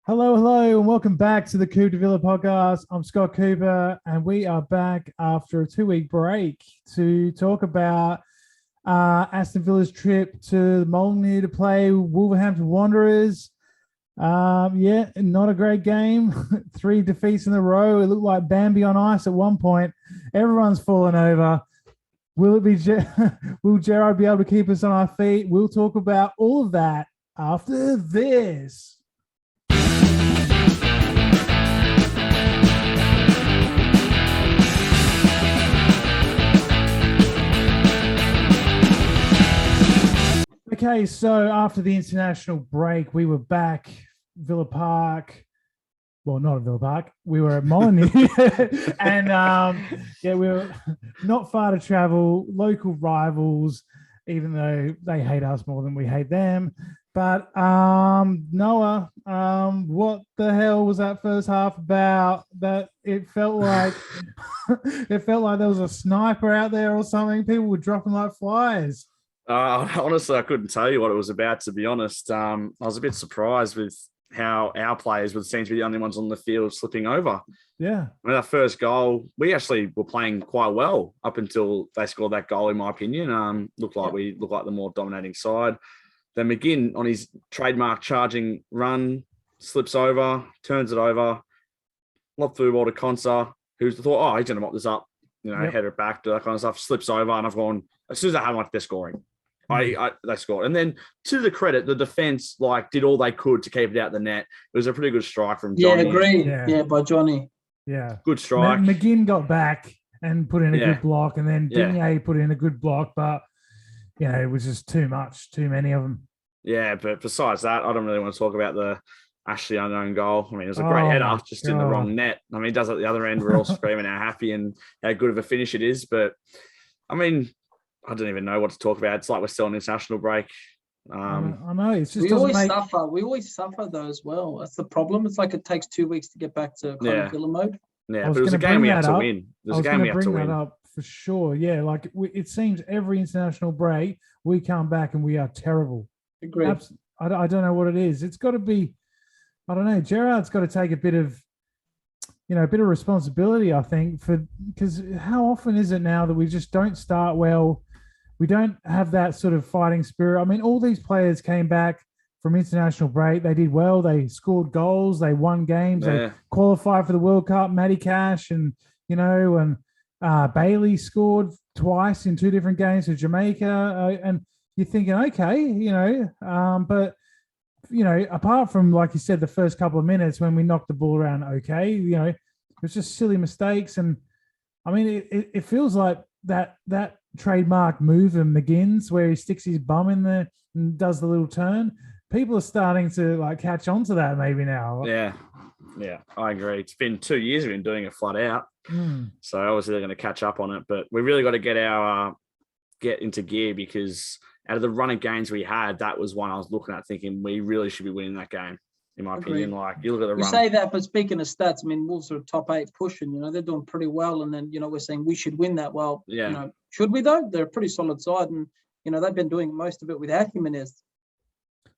Hello, and welcome back to the Coup de Villa podcast. I'm Scott Cooper, and we are back after a 2-week break to talk about Aston Villa's trip to Molineux to play Wolverhampton Wanderers. Not a great game. 3 defeats in a row. It looked like Bambi on ice at one point. Everyone's fallen over. Will Gerrard be able to keep us on our feet? We'll talk about all of that after this. Okay, so after the international break, we were back Villa Park. Well, not at Villa Park. We were at Molineux. And we were not far to travel, local rivals, even though they hate us more than we hate them. But Noah, what the hell was that first half about? That it felt like there was a sniper out there or something. People were dropping like flies. Honestly, I couldn't tell you what it was about, to be honest. I was a bit surprised with how our players would seem to be the only ones on the field slipping over. Yeah. With our first goal, we actually were playing quite well up until they scored that goal, in my opinion. We looked like the more dominating side. Then McGinn, on his trademark charging run, slips over, turns it over, lob through ball to Consa, who's thought, he's going to mop this up, head it back, do that kind of stuff, slips over, and I've gone, as soon as I had they're scoring. They scored. And then, to the credit, the defence did all they could to keep it out the net. It was a pretty good strike from Johnny. Yeah, agreed. Yeah, by Johnny. Yeah. Good strike. McGinn got back and put in a good block, and then Digne put in a good block, but, it was just too many of them. Yeah, but besides that, I don't really want to talk about the Ashley unknown goal. I mean, it was a great header, just in the wrong net. I mean, he does it at the other end. We're all screaming how happy and how good of a finish it is. But, I mean, I don't even know what to talk about. It's like we're still on international break. I know. It's just we always suffer though as well. That's the problem. It's like it takes 2 weeks to get back to kind of Villa mode. Yeah, but it was a game we had to win. I was going to bring that up for sure. Yeah, it seems every international break we come back and we are terrible. Agreed. I don't know what it is. It's got to be. I don't know. Gerrard's got to take a bit of responsibility, I think, because how often is it now that we just don't start well? We don't have that sort of fighting spirit. I mean, all these players came back from international break. They did well. They scored goals. They won games. Yeah. They qualified for the World Cup. Matty Cash and Bailey scored twice in 2 different games for Jamaica. And you're thinking, okay, but apart from, like you said, the first couple of minutes when we knocked the ball around, it was just silly mistakes. And I mean, it feels like that trademark move of McGinn's where he sticks his bum in there and does the little turn. People are starting to catch on to that maybe now. Yeah, I agree. It's been 2 years we've been doing it flat out. So obviously they're going to catch up on it, but we really got to get into gear, because out of the run of games we had, that was one I was looking at thinking we really should be winning that game, in my opinion. You look at the run. You say that, but speaking of stats, I mean, Wolves are top 8 pushing, they're doing pretty well. And then, we're saying we should win that. Well, should we though? They're a pretty solid side, and, they've been doing most of it without Jimenez.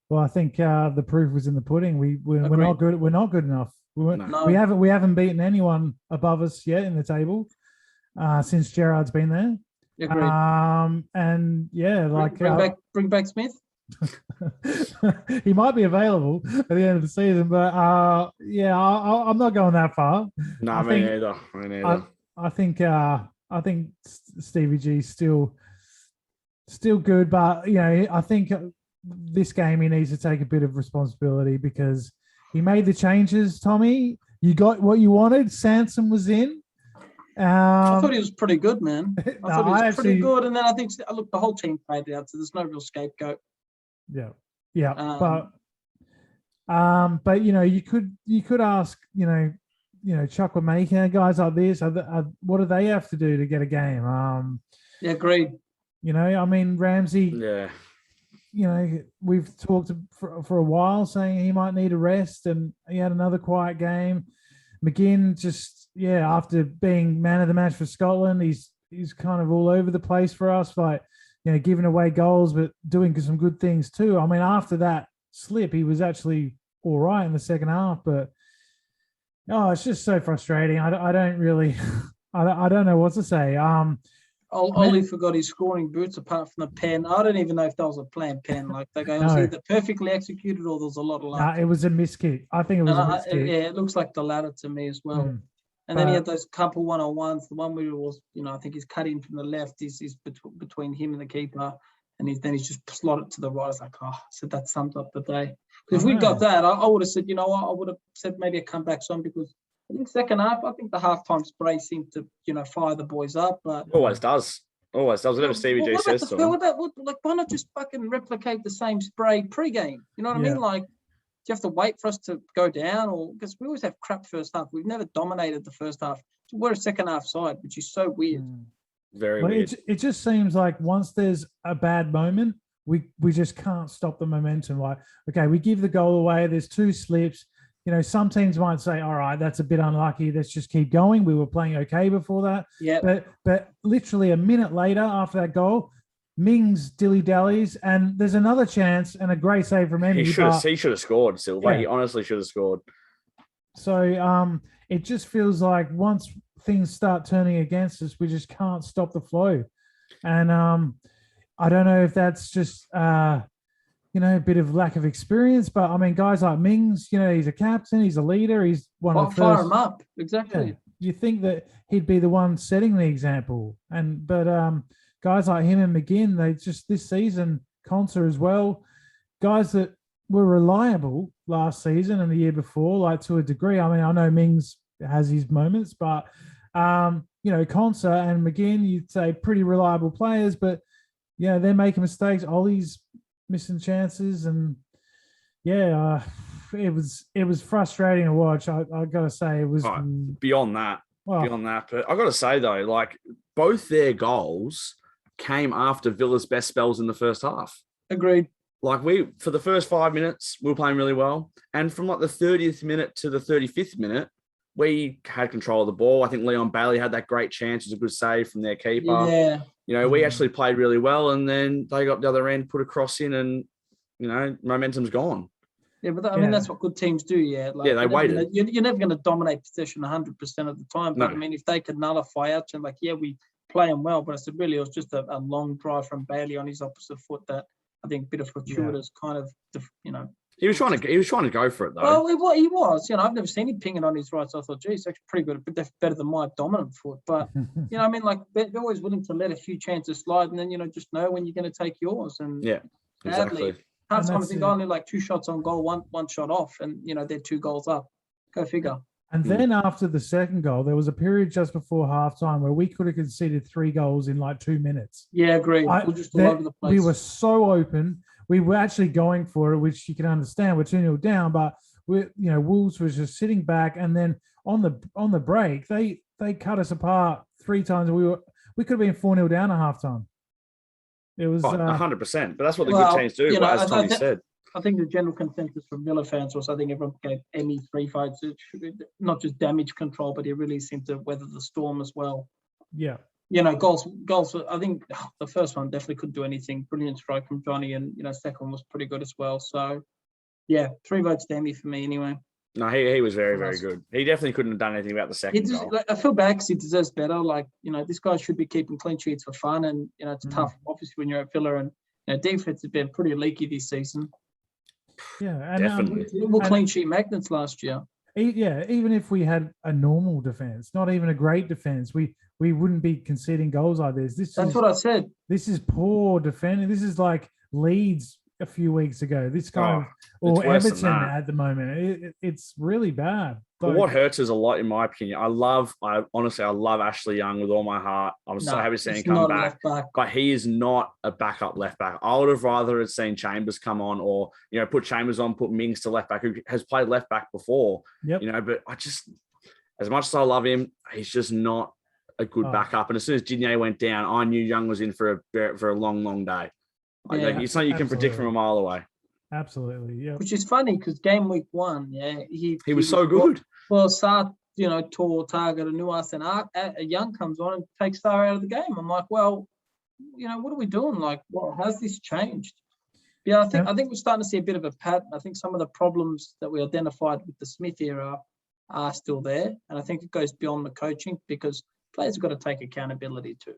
Well, I think the proof was in the pudding. We're not good. We're not good enough. We haven't beaten anyone above us yet in the table since Gerrard's been there. Agreed. And bring back Smith. He might be available at the end of the season, but I'm not going that far. No, me neither. I think Stevie G's still good, but I think this game he needs to take a bit of responsibility, because he made the changes. Tommy, you got what you wanted. Sanson was in. I thought he was pretty good, man. I thought he was pretty good, and then I think the whole team played out, so there's no real scapegoat. Yeah, but you could ask Chukwuemeka, guys like this, what do they have to do to get a game? Agreed. I mean, Ramsey. Yeah. We've talked for a while saying he might need a rest, and he had another quiet game. McGinn just, after being man of the match for Scotland, he's he's kind of all over the place for us, like, giving away goals, but doing some good things too. I mean, after that slip, he was actually all right in the second half, but it's just so frustrating. I don't really, I don't know what to say. Ollie forgot his scoring boots apart from the pen. I don't even know if that was a planned pen. Like that guy was either perfectly executed or there was a lot of luck. It was a miss kick. I think it was a miss kick. Yeah, it looks like the latter to me as well. And then he had those couple one-on-ones. The one where it was, I think he's cut in from the left. He's between him and the keeper. And he's just slotted to the right. It's like, so that sums up the day. Because if we got that, I would have said, I would have said maybe a comeback song, because I think second half, I think the halftime spray seemed to, fire the boys up. But always does. Whatever Stevie G says to him. Like, why not just fucking replicate the same spray pre-game? You know what I mean? Like, do you have to wait for us to go down? Or because we always have crap first half. We've never dominated the first half. So we're a second half side, which is so weird. Very weird. It just seems like once there's a bad moment, we just can't stop the momentum. Like, okay, we give the goal away. There's 2 slips. Some teams might say, all right, that's a bit unlucky. Let's just keep going. We were playing okay before that. Yeah. But literally a minute later after that goal, Mings dilly-dallies, and there's another chance and a great save from Emmy. He should have scored, Silva. Yeah. He honestly should have scored. So it just feels like once things start turning against us, we just can't stop the flow. And I don't know if that's just a bit of lack of experience, but I mean, guys like Mings, he's a captain, he's a leader, he's one of the first. Fire him up, exactly. Yeah, you think that he'd be the one setting the example, but guys like him and McGinn, they just this season, Conser as well, guys that were reliable last season and the year before, like to a degree. I mean, I know Mings has his moments, but Conser and McGinn, you'd say pretty reliable players, but they're making mistakes. Ollie's missing chances, and it was frustrating to watch. I gotta say, it was beyond that. But I gotta say though, like both their goals came after Villa's best spells in the first half. Agreed. Like for the first 5 minutes, we were playing really well, and from like the 30th minute to the 35th minute, we had control of the ball. I think Leon Bailey had that great chance. It was a good save from their keeper. Yeah. We actually played really well, and then they got the other end, put a cross in, and, momentum's gone. Yeah, but I mean, that's what good teams do, yeah. Like, they waited. You're never going to dominate possession 100% of the time. But, I mean, if they could nullify out and, we play them well. But I said, really, it was just a long drive from Bailey on his opposite foot that I think a bit of fortuitous kind of, He was trying to go for it, though. Well, he was. I've never seen him pinging on his right. So I thought, geez, it's actually pretty good. But that's better than my dominant foot. But, I mean, they're always willing to let a few chances slide and then, just know when you're going to take yours. And exactly. Half time, I think only 2 shots on goal, one shot off. And, they're 2 goals up. Go figure. And then after the second goal, there was a period just before halftime where we could have conceded 3 goals in 2 minutes. Yeah, agreed. We're just all over the place. We were so open. We were actually going for it, which you can understand. We're 2-0 down, but Wolves was just sitting back, and then on the break, they cut us apart 3 times. We could have been 4-0 down at halftime. It was 100%. But that's what the good teams do. As Tony said, I think the general consensus from Villa fans was I think everyone gave Emmy 3 fights. It should be not just damage control, but he really seemed to weather the storm as well. Yeah. Goals. I think the first one definitely couldn't do anything. Brilliant strike from Johnny, and second one was pretty good as well. So, 3 votes to Emmy for me anyway. No, he was very, very good. He definitely couldn't have done anything about the second goal. I feel bad because he deserves better. This guy should be keeping clean sheets for fun, and it's tough, obviously, when you're at Villa, and defense has been pretty leaky this season. Yeah, and definitely. More clean sheet magnets last year. Even if we had a normal defense, not even a great defense, we wouldn't be conceding goals like this. That's what I said. This is poor defending. This is like Leeds a few weeks ago. This kind of, or Everton at the moment. It's really bad. But what hurts us a lot, in my opinion, I honestly love Ashley Young with all my heart. I'm so happy to see him come back. But he is not a backup left back. I would have rather seen Chambers come on, or put Chambers on, put Mings to left back, who has played left back before. Yep. But I just, as much as I love him, he's just not a good backup. And as soon as Gignac went down, I knew Young was in for a long, long day. It's something you can predict from a mile away. Absolutely, yeah. Which is funny because game week 1, he was so good. Well, Sarr tall target, a nuance, and a Young comes on and takes Star out of the game. I'm like, well, what are we doing? Like, well, how's this changed? Yeah, I think we're starting to see a bit of a pattern. I think some of the problems that we identified with the Smith era are still there, and I think it goes beyond the coaching because players have got to take accountability too.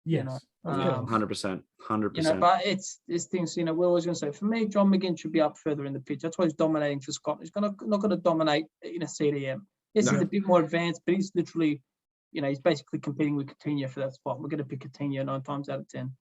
Yes, 100%, 100%. But it's things. We're always going to say, for me, John McGinn should be up further in the pitch. That's why he's dominating for Scotland. He's not going to dominate in a CDM. Yes, he's a bit more advanced, but he's literally, he's basically competing with Coutinho for that spot. We're going to pick Coutinho 9 times out of 10.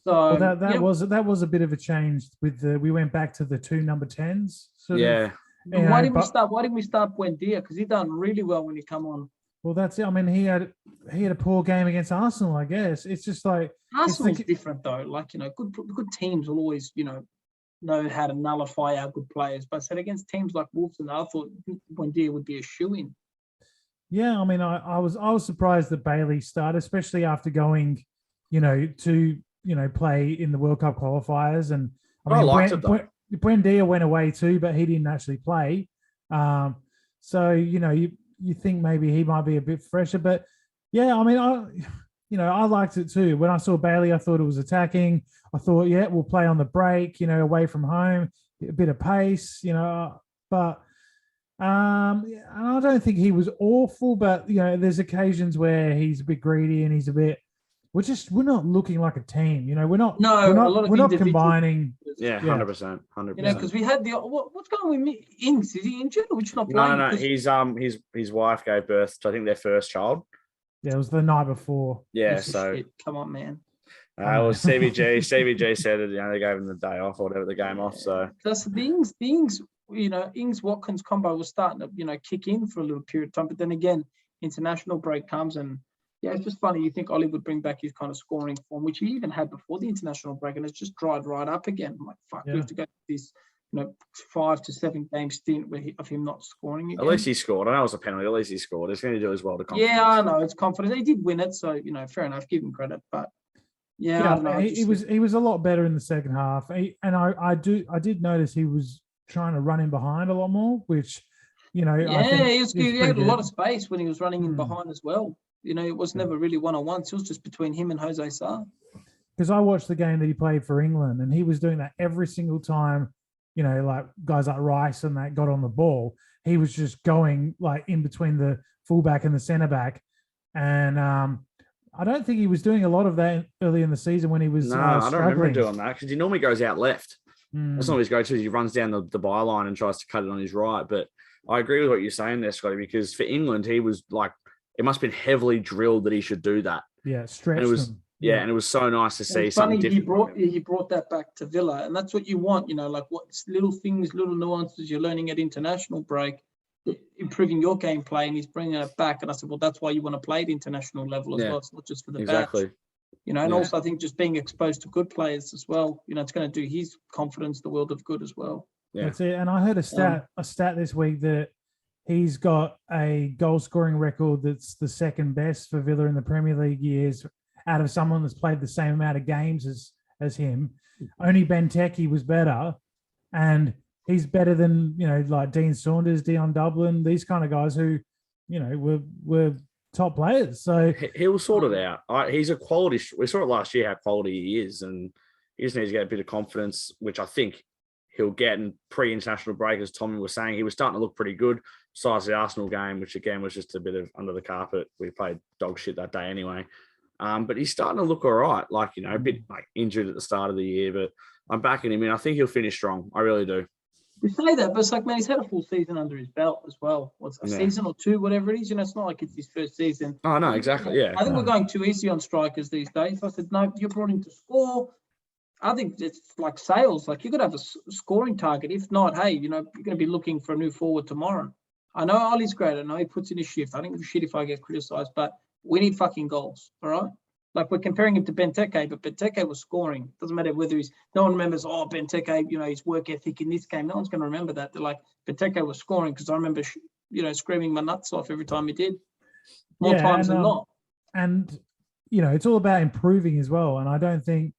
So that was a bit of a change with we went back to the 2 number 10s. Why didn't we start Buendia? Because he done really well when he come on. Well, that's it. I mean, he had a poor game against Arsenal, I guess. It's just like Arsenal's different though. Like, good teams will always, know how to nullify our good players. But I said against teams like Wolves, and I thought Buendia would be a shoo-in. Yeah, I mean, I was surprised that Bailey started, especially after going, to play in the World Cup qualifiers. And I liked it though. Buendia went away too, but he didn't actually play. So you think maybe he might be a bit fresher, but yeah, I mean, I liked it too. When I saw Bailey, I thought it was attacking. I thought, yeah, we'll play on the break, away from home, a bit of pace, but I don't think he was awful, but there's occasions where he's a bit greedy and he's a bit. We're not looking like a team, we're not. No, we're not combining. Yeah, 100%, 100%. Because we had what's going on with Ings? Is he injured or not playing? No. His wife gave birth to, I think, their first child. Yeah, it was the night before. Yeah, so come on, man. It was CBG. CBG said it. They gave him the day off or whatever, the game off. So that's the Ings. Ings Watkins combo was starting to kick in for a little period of time, but then again, international break comes and. Yeah, it's just funny. You think Ollie would bring back his kind of scoring form, which he even had before the international break, and it's just dried right up again. I'm like, fuck, we have to go this, 5 to 7 game stint of him not scoring again. At least he scored. I know it was a penalty. At least he scored. It's going to do as well to confidence. Yeah, I know. It's confidence. He did win it, so fair enough. Give him credit, but I don't know. He was a lot better in the second half, and I did notice he was trying to run in behind a lot more, which he had a lot of space when he was running in behind as well. It was never really one-on-one. It was just between him and Jose Sarr. Because I watched the game that he played for England, and he was doing that every single time, like guys like Rice and that got on the ball. He was just going like in between the fullback and the centre-back. And I don't think he was doing a lot of that early in the season when he was I don't remember him doing that because he normally goes out left. That's not his go-to. He runs down the byline and tries to cut it on his right. But I agree with what you're saying there, Scotty, because for England, he was like, it must have been heavily drilled that he should do that. Yeah, stretch them. Yeah, and it was so nice to see something different. He brought that back to Villa, and that's what you want, like what little things, little nuances you're learning at international break, improving your gameplay, and he's bringing it back. And I said, well, that's why you want to play at international level as well. It's not just for the badge. And also I think just being exposed to good players as well, it's going to do his confidence the world of good as well. Yeah. That's it. And I heard a stat this week that he's got a goal scoring record that's the second best for Villa in the Premier League years out of someone that's played the same amount of games as him. Only Benteke was better, and he's better than, like Dean Saunders, Dion Dublin, these kind of guys who, were top players. So he'll sort it out. He's a quality. We saw it last year how quality he is, and he just needs to get a bit of confidence, which I think he'll get in pre-international break. As Tommy was saying, he was starting to look pretty good. Besides the Arsenal game, which again was just a bit of under the carpet. We played dog shit that day anyway. But he's starting to look all right. Like, a bit like injured at the start of the year, but I'm backing him in. I think he'll finish strong. I really do. You say that, but it's like, man, he's had a full season under his belt as well. What's a season or two, whatever it is. It's not like it's his first season. Oh, no, exactly. Yeah. I think we're going too easy on strikers these days. I said, no, you're brought him to score. I think it's like sales. Like, you got to have a scoring target. If not, hey, you're going to be looking for a new forward tomorrow. I know Ollie's great. I know he puts in his shift. I think it's shit if I get criticised, but we need fucking goals, all right? Like, we're comparing him to Benteke, but Benteke was scoring. Doesn't matter whether no one remembers, Benteke, his work ethic in this game. No one's going to remember that. They're like, Benteke was scoring because I remember, screaming my nuts off every time he did. More times than not. And, it's all about improving as well. And I don't think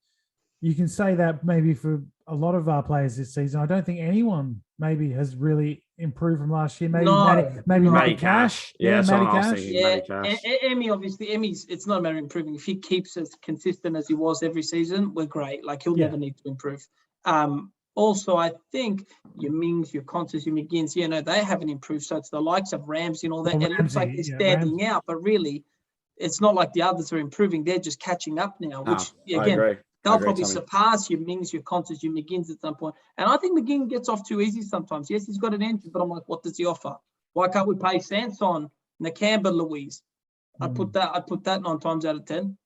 you can say that maybe for a lot of our players this season. I don't think anyone maybe has really improve from last year? Maybe No, Matty Cash. Yeah, Matty someone I was Cash. thinking. Yeah, Matty Cash. Emmy, obviously, it's not a matter of improving. If he keeps as consistent as he was every season, we're great. Like, he'll never need to improve. Also, I think your Mings, your Contes, your McGinns, they haven't improved. So it's the likes of Ramsey and all that. Well, it looks like they're standing out, but really, it's not like the others are improving. They're just catching up now, which, again, they'll probably surpass your Mings, your Contes, your McGinns at some point. And I think McGinn gets off too easy sometimes. Yes, he's got an engine, but I'm like, what does he offer? Why can't we pay Sanson, Nakamba, Louise? I'd put that 9 times out of 10.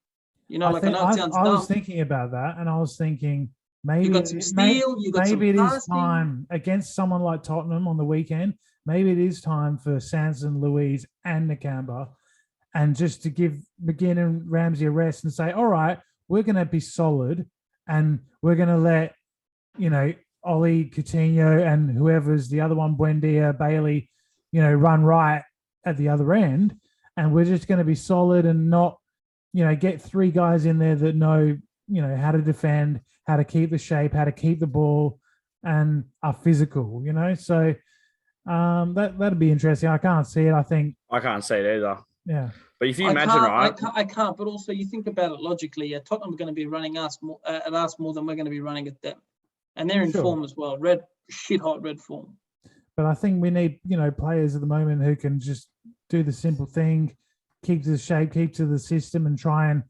I know it sounds dumb. I was thinking about that, and I was thinking, maybe you got some steel, maybe it is time against someone like Tottenham on the weekend. Maybe it is time for Sanson, Louise, and Nakamba, and just to give McGinn and Ramsey a rest and say, all right, we're going to be solid, and we're going to let Ollie, Coutinho, and whoever's the other one, Buendia, Bailey, run right at the other end, and we're just going to be solid and not, get 3 guys in there that know, how to defend, how to keep the shape, how to keep the ball, and are physical, So that'd be interesting. I can't see it. I can't see it either. Yeah. But if you imagine, right? I can't. But also, you think about it logically. Tottenham are going to be running us more than we're going to be running at them, and they're in form as well. Shit hot red form. But I think we need, players at the moment who can just do the simple thing, keep to the shape, keep to the system, and try and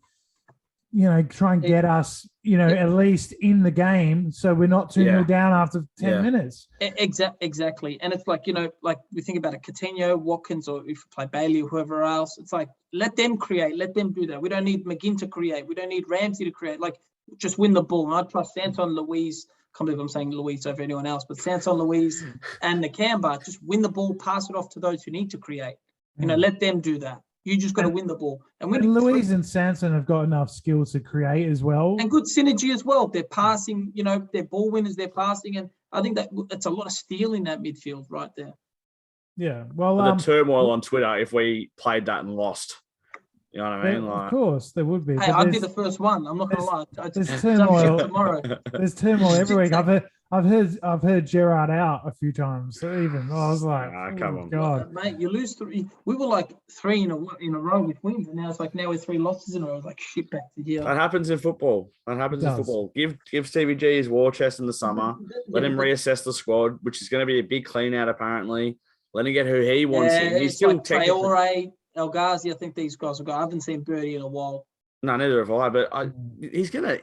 get us, at least in the game, so we're not 2-0 down after 10 minutes. Exactly. And it's like, like we think about it, Coutinho, Watkins, or if you play Bailey or whoever else, it's like, let them create, let them do that. We don't need McGinn to create. We don't need Ramsey to create. Like, just win the ball. And I'd trust Santon, Louise. Can't believe I'm saying Louise over anyone else, but Santon, Louise, and Nakamba, just win the ball, pass it off to those who need to create. Let them do that. You just got to win the ball. And Louise and Sanson have got enough skills to create as well. And good synergy as well. They're passing, they're ball winners, they're passing. And I think that's a lot of steel in that midfield right there. Yeah. Well, the turmoil on Twitter if we played that and lost. You know what I mean? Of course, there would be. Hey, I'd be the first one. I'm not going to lie. There's turmoil tomorrow. There's turmoil every week. I've heard Gerrard out a few times. So even I was like, come on, God, mate, you lose 3. We were like 3 in a row with wins, and now it's like we're 3 losses in a row. It's like shit back to here. That happens in football. Give Stevie G his war chest in the summer. Let him reassess the squad, which is going to be a big clean out apparently. Let him get who he wants in. He's still like Traore, El Ghazi. I think these guys will go. I haven't seen Birdie in a while. No, neither have I. But he's gonna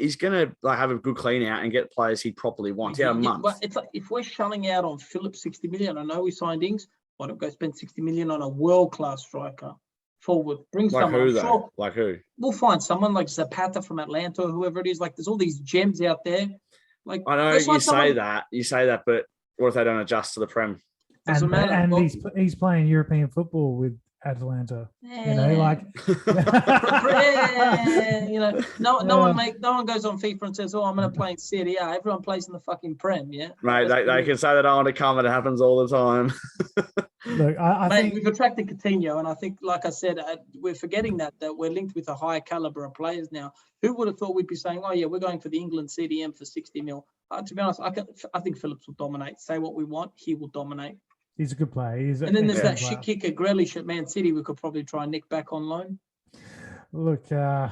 like have a good clean out and get players he properly wants. A month. But it's like if we're shelling out on Phillips 60 million. I know we signed Ings. Why don't go spend 60 million on a world class striker forward? Bring like someone. Who though? Sure, like who? We'll find someone like Zapata from Atlanta or whoever it is. Like there's all these gems out there. Like I know you say that, but what if they don't adjust to the Prem? Doesn't matter. And he's playing European football with Atlanta. No one goes on FIFA and says, "Oh, I'm going to play in Serie A." Everyone plays in the fucking Prem, yeah. Right, they can say that I want to come. It happens all the time. Look, I think we've attracted Coutinho, and I think, like I said, we're forgetting that we're linked with a higher caliber of players now. Who would have thought we'd be saying, "Oh yeah, we're going for the England CDM for 60 mil"? To be honest, I think Phillips will dominate. Say what we want, he will dominate. He's a good player. And then there's that shit kicker Grealish at Man City. We could probably try and nick back on loan. Look, I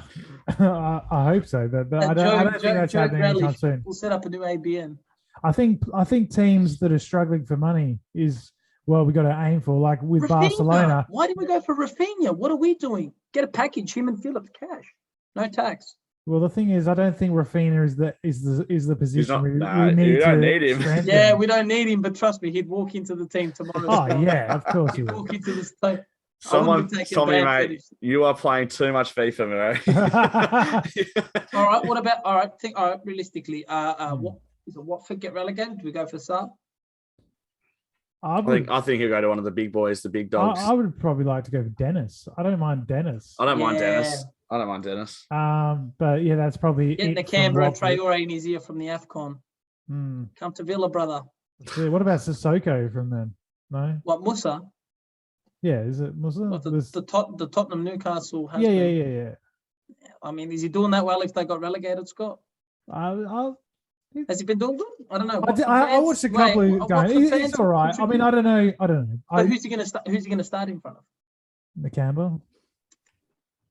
hope so, but I don't think that's happening anytime soon. We'll set up a new ABN. I think teams that are struggling for money is we got to aim for, like with Rafinha. Barcelona. Why did we go for Rafinha? What are we doing? Get a package, him and Phillips, cash, no tax. Well, the thing is, I don't think Rafinha is the position we need. You don't need him. Strengthen. Yeah, we don't need him, but trust me, he'd walk into the team tomorrow. Oh yeah, of course he would. Walk into this team. Tommy, mate, you are playing too much FIFA, mate. All right. Realistically, what is it? Watford get relegated? Do we go for Saab? I think he'll go to one of the big boys, the big dogs. I would probably like to go for Dennis. I don't mind Dennis. I don't mind Dennis. But yeah, that's probably getting the Canberra Traore in his ear from the AFCON. Come to Villa, brother. Yeah, what about Sissoko from then? No. What, Musa? Yeah, is it Musa? The Tottenham Newcastle has Yeah. I mean, is he doing that well if they got relegated, Scott? Has he been doing good? I don't know. I watched a couple of games. He's all right. I mean, I don't know. But who's he going to start? Who's he going to start in front of? Nakamba.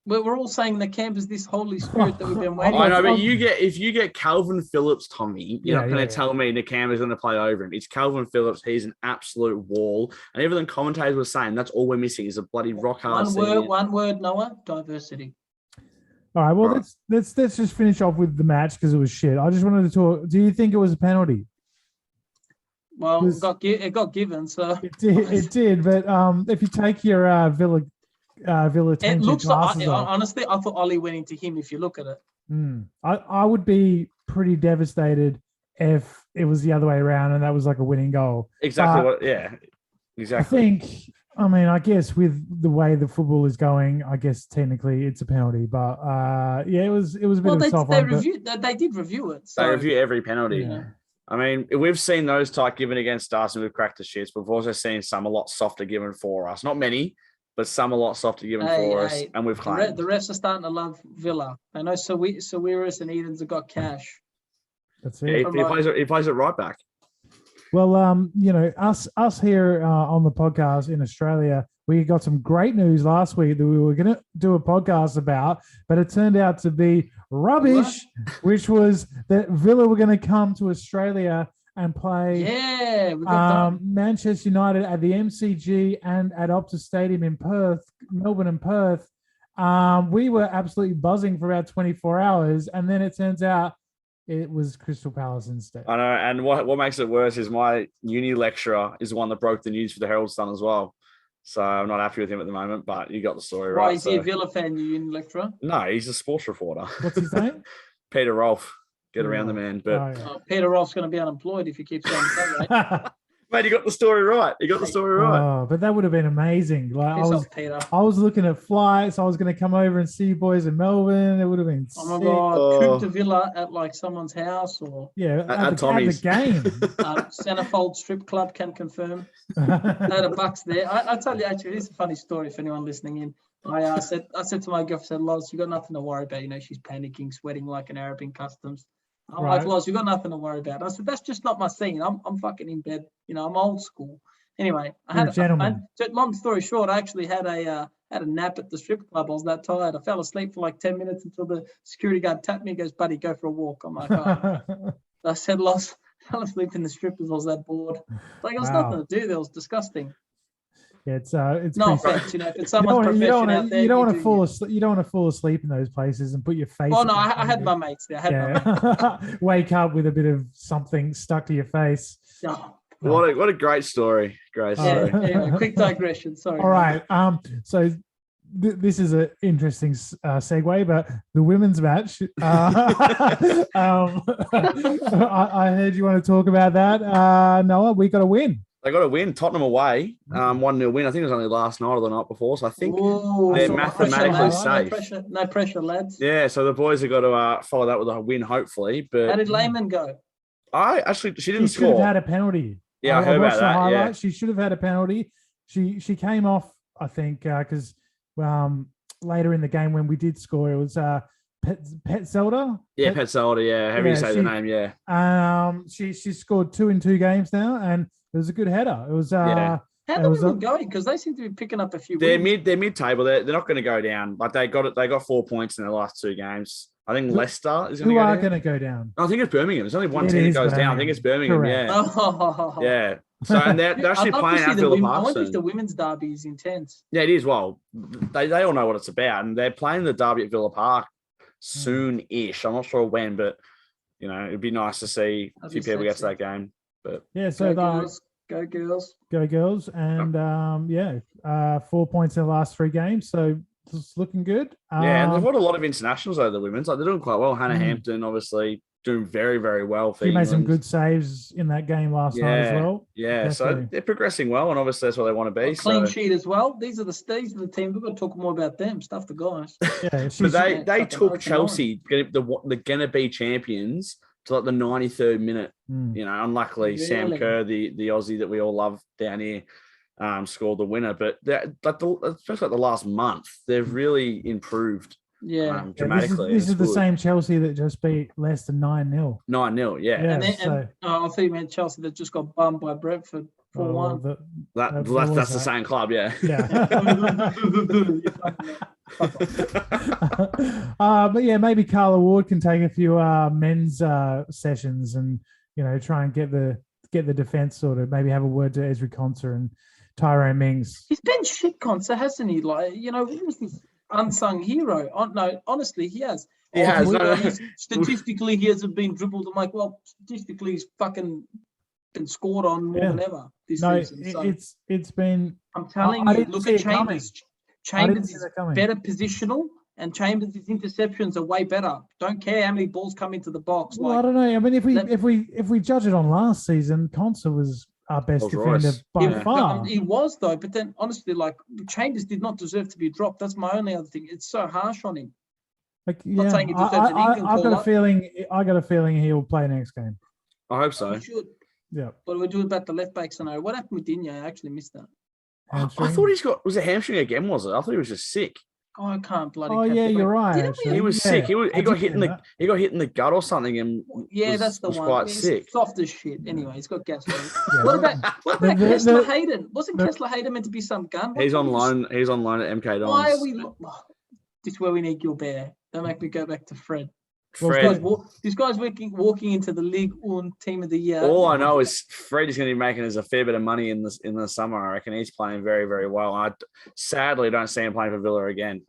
We're all saying Nakamba is this Holy Spirit that we've been waiting. I know, but if you get Calvin Phillips, Tommy, you're not going to tell me Nakamba's going to play over him. It's Calvin Phillips. He's an absolute wall. And even the commentators were saying that's all we're missing is a bloody rock hard. One word, Noah. Diversity. All right. Well, let's just finish off with the match because it was shit. I just wanted to talk. Do you think it was a penalty? Well, it got given, so it did. But if you take your Villa it looks like, honestly, I thought Ollie went into him if you look at it. I would be pretty devastated if it was the other way around and that was like a winning goal. Exactly. Exactly. I guess with the way the football is going, I guess technically it's a penalty. But it was a bit of a soft one. They did review it. So. They review every penalty. Yeah. I mean, we've seen those type given against us and we've cracked the shits, but we've also seen some a lot softer given for us. Not many, but some a lot softer given for us, and we've claimed. The refs are starting to love Villa. I know Sawiris and Edens have got cash. That's it. Yeah, he plays it right back. Well, us here on the podcast in Australia, we got some great news last week that we were going to do a podcast about, but it turned out to be rubbish, which was that Villa were going to come to Australia and play Manchester United at the MCG and at Optus Stadium in Perth, Melbourne and Perth. We were absolutely buzzing for about 24 hours, and then it turns out it was Crystal Palace instead. I know, and what makes it worse is my uni lecturer is the one that broke the news for the Herald Sun as well. So I'm not happy with him at the moment, but you got the story right. Why is he a Villa fan, your uni lecturer? No, he's a sports reporter. What's his name? Peter Rolfe. Get around the man. But Peter Rolfe's going to be unemployed if he keeps going that way. Mate, you got the story right. Oh, but that would have been amazing. Like I was looking at flights. I was going to come over and see you boys in Melbourne. It would have been Oh my God. Coop to Villa at like someone's house or... Yeah, at Tommy's. At the game. Centerfold Strip Club can confirm. Load of bucks there. I tell you, actually, it's a funny story for anyone listening in. I said to my girlfriend, Loz, you got nothing to worry about. She's panicking, sweating like an Arab in customs. I'm like, Loz, you got nothing to worry about. I said, that's just not my scene. I'm fucking in bed. I'm old school. Anyway, long story short, I actually had a nap at the strip club. I was that tired. I fell asleep for like 10 minutes until the security guard tapped me and goes, buddy, go for a walk. I'm like, I said, Loz, fell asleep in the strippers. I was that bored. Like, it was nothing to do there. It was disgusting. Yeah, it's no offense, if it's someone's profession out there, you don't want to fall asleep. You don't want to fall asleep in those places and put your face. Oh no, I had my mates there. Wake up with a bit of something stuck to your face. Oh. What a great story! Great story. Anyway, quick digression. Sorry. All right. So this is an interesting segue, but the women's match. I heard you want to talk about that, Noah. We got a win. They got a win. Tottenham away, 1-0 win. I think it was only last night or the night before. So I think they're mathematically safe. No pressure, lads. Yeah, so the boys have got to follow that with a win, hopefully. But how did Lehman go? She didn't score. She should have had a penalty. Yeah, I heard about that. Yeah. She should have had a penalty. She came off, I think, because later in the game when we did score, it was Petzelda. Yeah, Petzelda. Yeah, however you say the name. Yeah. She scored 2 in 2 games now, and it was a good header. It was How are the women going? Because they seem to be picking up a few. They're mid-table. They're not going to go down. Like they got 4 points in their last 2 games. I think Leicester is going to go down. Who are going to go down? I think it's Birmingham. There's only one team that goes down. I think it's Birmingham. Correct. Yeah. Yeah. So and they're actually playing at Villa Park. I wonder if the women's derby is intense. Yeah, it is. Well, they all know what it's about, and they're playing the derby at Villa Park soon-ish. I'm not sure when, but it'd be nice to see a few people get to that game. But yeah, so go girls, and 4 points in the last 3 games, so it's looking good. And they've got a lot of internationals over the women's. Like they're doing quite well. Hannah Hampton, obviously, doing very, very well. She made some good saves in that game last night as well. Yeah, so they're progressing well, and obviously that's where they want to be. Clean sheet as well. These are the teams. We've got to talk more about them. Stuff the guys. Yeah, but they took Chelsea, the gonna be champions, to like the 93rd minute. Unluckily, really? Sam Kerr, the Aussie that we all love down here, scored the winner. But especially like the last month, they've really improved. Yeah. dramatically. This is the same Chelsea that just beat Leicester 9-0. 9-0, yeah. I thought you meant Chelsea that just got bummed by Brentford 4-1. That's the same club, yeah. Yeah. But yeah, maybe Carla Ward can take a few men's sessions and try and get the defense sorted. Maybe have a word to Ezri Konsa and Tyrone Mings. He's been shit, Konsa, hasn't he? Like, he was this unsung hero. No, honestly, he has. He has. Statistically, he hasn't been dribbled. I'm like, well, statistically, he's fucking been scored on more than ever this season. So it's been. I'm telling you, look at Chambers. Chambers is better positional, and Chambers' interceptions are way better. Don't care how many balls come into the box. Well, I don't know. I mean, if we judge it on last season, Konsa was our best defender by far. He was though, but then honestly, like Chambers did not deserve to be dropped. That's my only other thing. It's so harsh on him. Like, not saying he deserves an England call. I got a feeling he'll play next game. I hope so. He should. Yeah. What do we do about the left back scenario? What happened with Digne? I actually missed that. Hamstring? I thought was it hamstring again? Was it? I thought he was just sick. Oh, I can't bloody. Oh yeah, you're right. He was sick. He got hit in the gut or something, and that's the one. Quite sick. Soft as shit. Anyway, he's got gas. What about Kessler Hayden? Wasn't Kessler Hayden meant to be some gun? He's on loan. He's on loan at MK Dons. Why are we? This is where we need Gilbert. Don't make me go back to Fred. This guy's walking into the League One Team of the Year. All I know is Fred is going to be making us a fair bit of money in the summer. I reckon he's playing very, very well. I sadly don't see him playing for Villa again.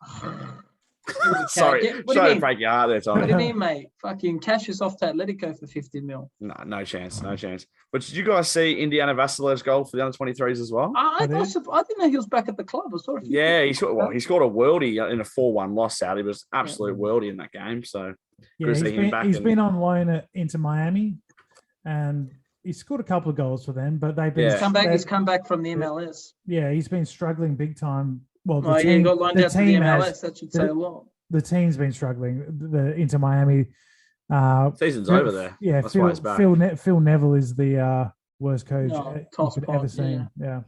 Sorry to break your heart there, Tommy. What do you mean, mate? Fucking cash is off to Atletico for 50 mil. No chance. But did you guys see Indiana Vasilev's goal for the under-23s as well? I didn't know he was back at the club. I saw he scored a worldie in a 4-1 loss out. He was absolute worldie in that game. So he's been on loan into Miami, and he scored a couple of goals for them. But they've been He's come back from the MLS. Yeah, he's been struggling big time. Well, he got loaned out to the MLS. That should say a lot. The team's been struggling. The Inter Miami season's over there. Yeah, that's why it's back. Phil Neville is the worst coach you've ever seen. Yeah.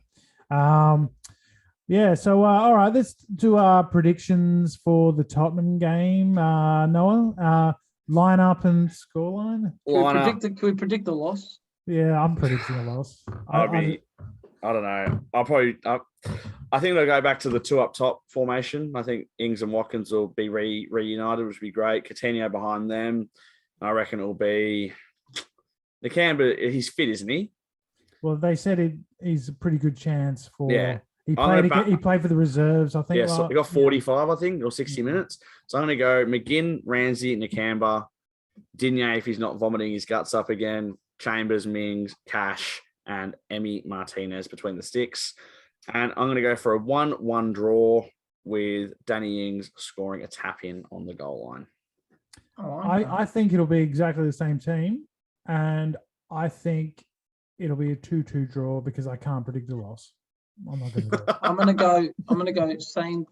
So all right, let's do our predictions for the Tottenham game. Noah, line up and scoreline. Can we predict the loss? Yeah, I'm predicting a loss. I don't know. I think they'll go back to the two up top formation. I think Ings and Watkins will be reunited, which would be great. Coutinho behind them. I reckon it'll be Nakamba. He's fit, isn't he? Well, they said he's a pretty good chance for. Yeah. He played for the reserves, I think. Yeah, so he got 45, I think, or 60 minutes. So I'm going to go McGinn, Ramsey, Nakamba, Digne if he's not vomiting his guts up again, Chambers, Mings, Cash, and Emi Martinez between the sticks. And I'm going to go for a 1-1 draw with Danny Ings scoring a tap-in on the goal line. I think it'll be exactly the same team, and I think it'll be a 2-2 draw because I can't predict the loss. I'm not going to do it. I'm going to go same.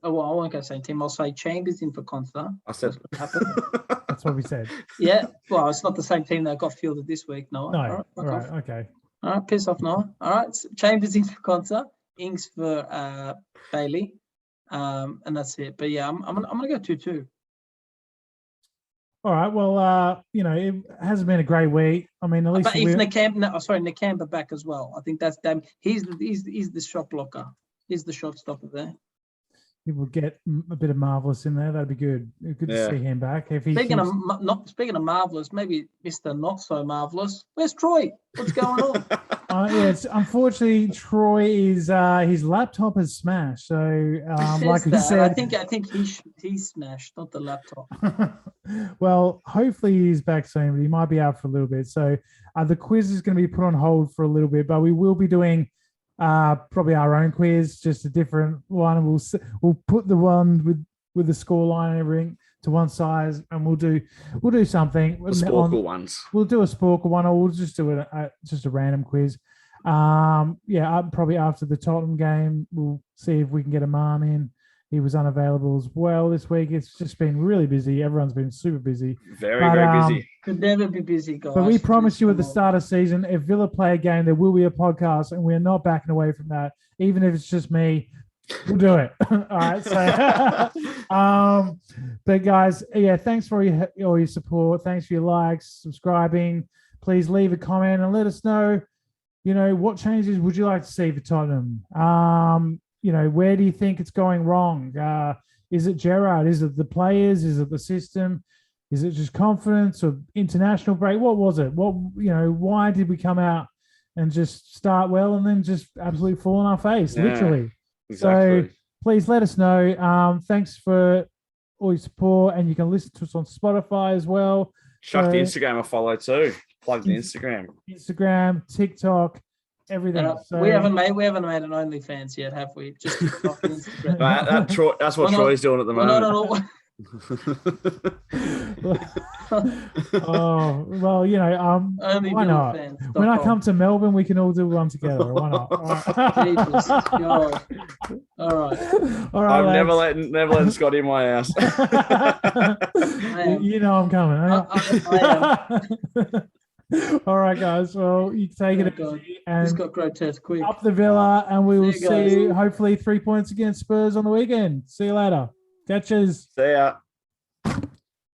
Oh, well, I won't go same team. I'll say Chambers in for Konsa. I said that's what we said. Yeah. Well, it's not the same team that got fielded this week, Noah. No. All right. Okay. All right. Piss off, Noah. All right. Chambers in for Konsa. Ings for Bailey, and that's it. But yeah, I'm gonna go 2-2. All right. Well, it hasn't been a great week. I mean, at least but if Nakamba back as well. I think that's damn. He's the shot blocker. He's the shot stopper there. He will get a bit of Marvelous in there. That'd be good. Good to see him back. Speaking of Marvelous, maybe Mr. Not So Marvelous. Where's Troy? What's going on? Unfortunately, Troy is his laptop has smashed. So, like he said, I think he smashed, not the laptop. Well, hopefully he's back soon, but he might be out for a little bit. So, the quiz is going to be put on hold for a little bit, but we will be doing probably our own quiz, just a different one. We'll put the one with the score line and everything to one side, and we'll do something. The Sporkle ones. We'll do a Sporkle one, or we'll just do just a random quiz. Probably after the Tottenham game, we'll see if we can get a Imam in. He was unavailable as well this week. It's just been really busy. Everyone's been super busy. Very busy. Could never be busy, guys. But we promised you at the start of season, if Villa play a game, there will be a podcast, and we're not backing away from that. Even if it's just me We'll do it. All right. So, but guys, yeah, thanks for all your support. Thanks for your likes, subscribing. Please leave a comment and let us know, what changes would you like to see for Tottenham? Where do you think it's going wrong? Is it Gerrard? Is it the players? Is it the system? Is it just confidence or international break? What was it? Why did we come out and just start well and then just absolutely fall on our face, literally? Exactly. So please let us know. Thanks for all your support, and you can listen to us on Spotify as well. Chuck the Instagram a follow too. Plug the Instagram, TikTok, everything. We haven't made an OnlyFans yet, have we? Just TikTok and Instagram. That's what Troy's doing at the moment. Not at all. Oh well, why not? When I come to Melbourne, we can all do one together. Why not? Jesus God. All right. I'm never letting Scott in my house. I'm coming. I am. All right, guys. Well, you take it easy and this got grotesque quick. Up the Villa, and we will see you hopefully 3 points against Spurs on the weekend. See you later. Catches. See ya.